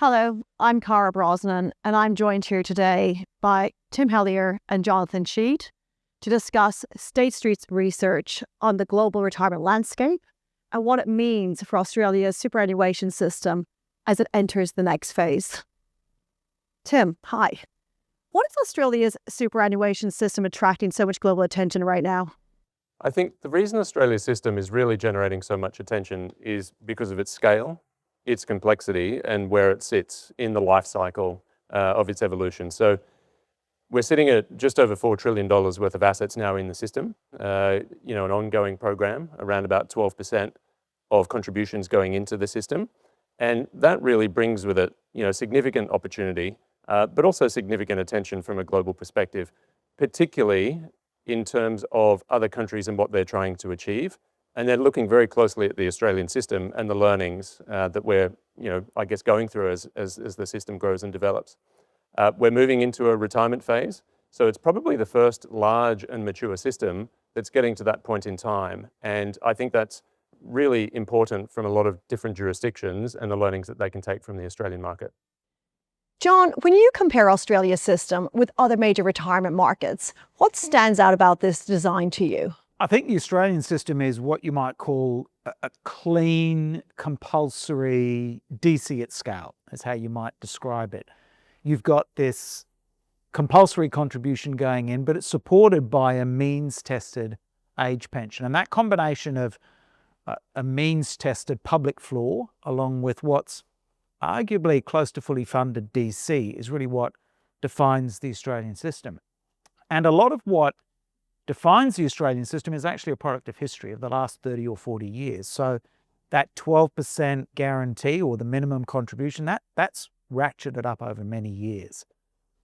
Hello, I'm Cara Brosnan, and I'm joined here today by Tim Hellier and Jonathan Sheed to discuss State Street's research on the global retirement landscape and what it means for Australia's superannuation system as it enters the next phase. Tim, hi. What is Australia's superannuation system attracting so much global attention right now? I think the reason Australia's system is really generating so much attention is because of its scale, its complexity, and where it sits in the life cycle of its evolution. So we're sitting at just over $4 trillion worth of assets now in the system, an ongoing program, around about 12% of contributions going into the system. And that really brings with it, significant opportunity, but also significant attention from a global perspective, particularly in terms of other countries and what they're trying to achieve. And they're looking very closely at the Australian system and the learnings that we're, going through as the system grows and develops. We're moving into a retirement phase. So it's probably the first large and mature system that's getting to that point in time. And I think that's really important from a lot of different jurisdictions and the learnings that they can take from the Australian market. John, when you compare Australia's system with other major retirement markets, what stands out about this design to you? I think the Australian system is what you might call a clean, compulsory DC at scale, is how you might describe it. You've got this compulsory contribution going in, but it's supported by a means-tested age pension. And that combination of a means-tested public floor, along with what's arguably close to fully funded DC, is really what defines the Australian system. And a lot of what defines the Australian system is actually a product of history of the last 30 or 40 years. So that 12% guarantee or the minimum contribution, that's ratcheted up over many years.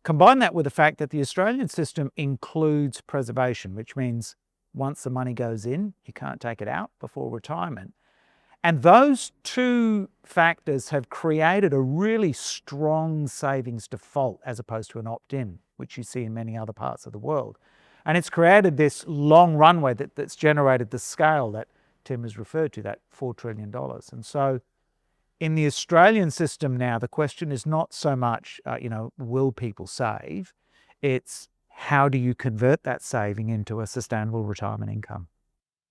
Combine that with the fact that the Australian system includes preservation, which means once the money goes in, you can't take it out before retirement. And those two factors have created a really strong savings default as opposed to an opt-in, which you see in many other parts of the world. And it's created this long runway that's generated the scale that Tim has referred to, that $4 trillion. And so in the Australian system now, the question is not so much, will people save? It's how do you convert that saving into a sustainable retirement income?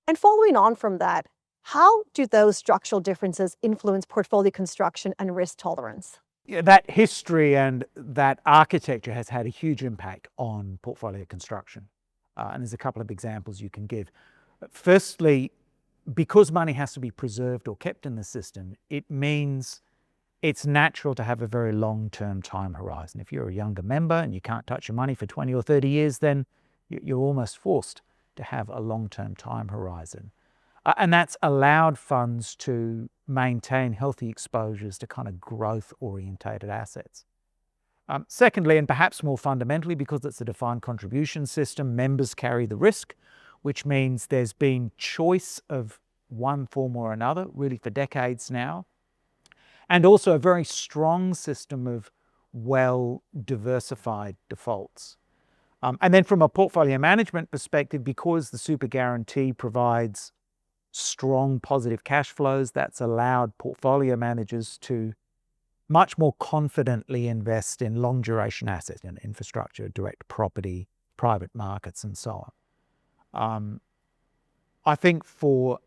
And following on from that, how do those structural differences influence portfolio construction and risk tolerance? Yeah, that history and that architecture has had a huge impact on portfolio construction. And there's a couple of examples you can give. Firstly, because money has to be preserved or kept in the system, it means it's natural to have a very long-term time horizon. If you're a younger member and you can't touch your money for 20 or 30 years, then you're almost forced to have a long-term time horizon. And that's allowed funds to maintain healthy exposures to kind of growth-orientated assets. Secondly, and perhaps more fundamentally, because it's a defined contribution system, members carry the risk, which means there's been choice of one form or another, really for decades now, and also a very strong system of well-diversified defaults. And then from a portfolio management perspective, because the super guarantee provides strong positive cash flows, that's allowed portfolio managers to much more confidently invest in long duration assets, in infrastructure, direct property, private markets, and so on. I think for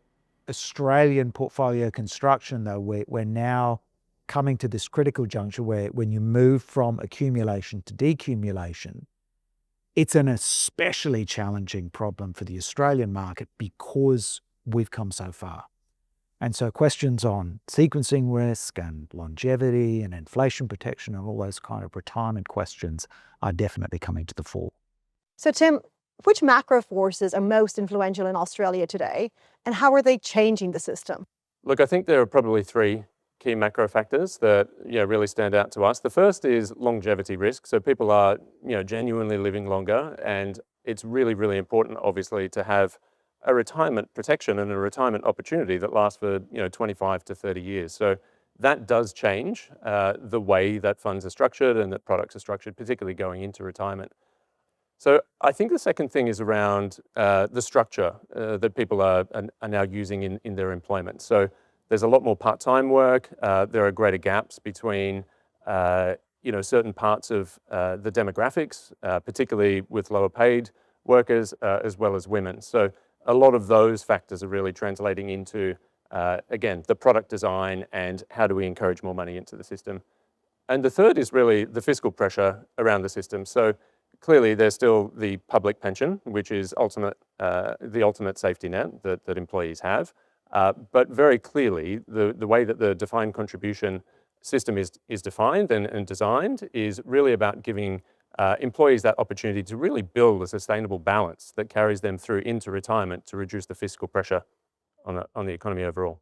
Australian portfolio construction, though, we're now coming to this critical juncture where when you move from accumulation to decumulation, it's an especially challenging problem for the Australian market because we've come so far. And so questions on sequencing risk and longevity and inflation protection and all those kind of retirement questions are definitely coming to the fore. So Tim, which macro forces are most influential in Australia today, and how are they changing the system? Look, I think there are probably three key macro factors that really stand out to us. The first is longevity risk. So people are genuinely living longer, and it's really, really important, obviously, to have a retirement protection and a retirement opportunity that lasts for 25 to 30 years. So that does change the way that funds are structured and that products are structured, particularly going into retirement. So I think the second thing is around the structure that people are now using in their employment. So there's a lot more part-time work. There are greater gaps between certain parts of the demographics, particularly with lower paid workers as well as women. So a lot of those factors are really translating into, again, the product design and how do we encourage more money into the system. And the third is really the fiscal pressure around the system. So clearly there's still the public pension, which is the ultimate safety net that employees have. But very clearly, the way that the defined contribution system is defined and designed is really about giving employees that opportunity to really build a sustainable balance that carries them through into retirement to reduce the fiscal pressure on the economy overall.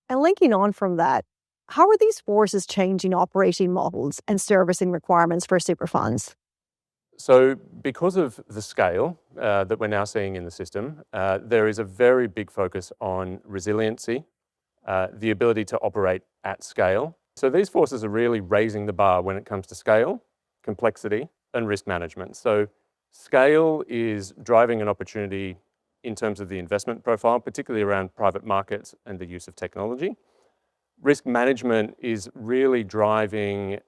And linking on from that, how are these forces changing operating models and servicing requirements for super funds? So because of the scale that we're now seeing in the system, there is a very big focus on resiliency, the ability to operate at scale. So these forces are really raising the bar when it comes to scale, complexity, and risk management. So scale is driving an opportunity in terms of the investment profile, particularly around private markets and the use of technology. Risk management is really driving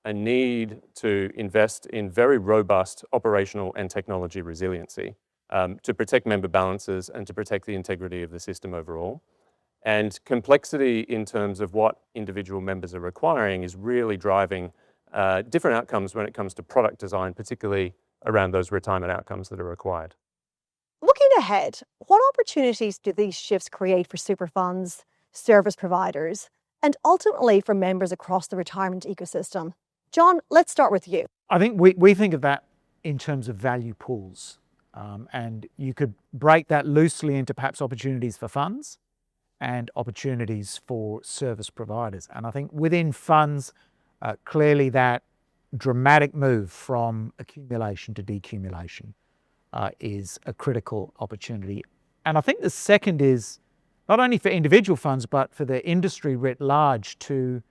a need to invest in very robust operational and technology resiliency to protect member balances and to protect the integrity of the system overall. And complexity in terms of what individual members are requiring is really driving different outcomes when it comes to product design, particularly around those retirement outcomes that are required. Looking ahead, what opportunities do these shifts create for super funds, service providers, and ultimately for members across the retirement ecosystem? John, let's start with you. I think we think of that in terms of value pools. And you could break that loosely into perhaps opportunities for funds and opportunities for service providers. And I think within funds, clearly that dramatic move from accumulation to decumulation is a critical opportunity. And I think the second is not only for individual funds, but for the industry writ large to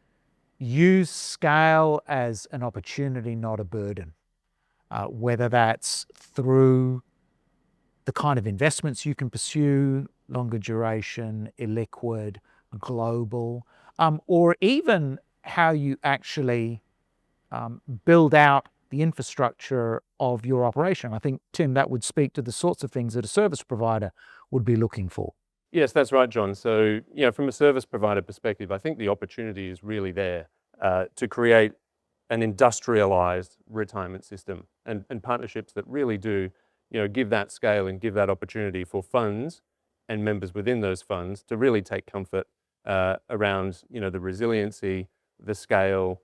use scale as an opportunity, not a burden, whether that's through the kind of investments you can pursue, longer duration, illiquid, global, or even how you actually build out the infrastructure of your operation. I think, Tim, that would speak to the sorts of things that a service provider would be looking for. Yes, that's right, John. So, from a service provider perspective, I think the opportunity is really there to create an industrialized retirement system and partnerships that really do, give that scale and give that opportunity for funds and members within those funds to really take comfort around, the resiliency, the scale,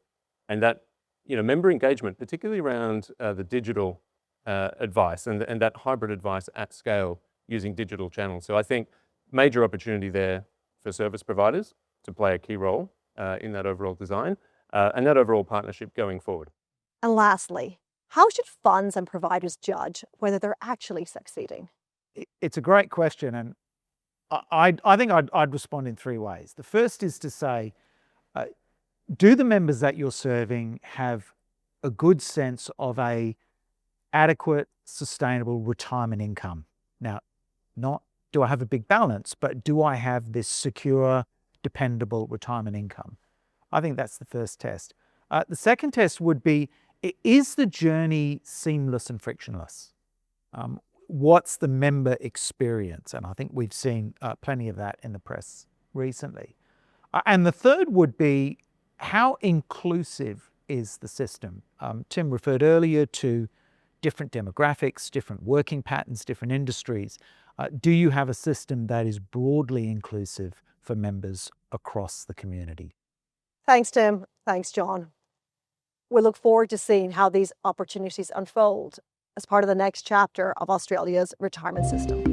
and that, member engagement, particularly around the digital advice and that hybrid advice at scale using digital channels. So I think major opportunity there for service providers to play a key role in that overall design and that overall partnership going forward. And lastly, how should funds and providers judge whether they're actually succeeding? It's a great question, and I think I'd respond in three ways. The first is to say, do the members that you're serving have a good sense of a adequate, sustainable retirement income? Now, not do I have a big balance, but do I have this secure, dependable retirement income? I think that's the first test. The second test would be, is the journey seamless and frictionless? What's the member experience? And I think we've seen plenty of that in the press recently. And the third would be, how inclusive is the system? Tim referred earlier to different demographics, different working patterns, different industries. Do you have a system that is broadly inclusive for members across the community? Thanks, Tim. Thanks, John. We look forward to seeing how these opportunities unfold as part of the next chapter of Australia's retirement system.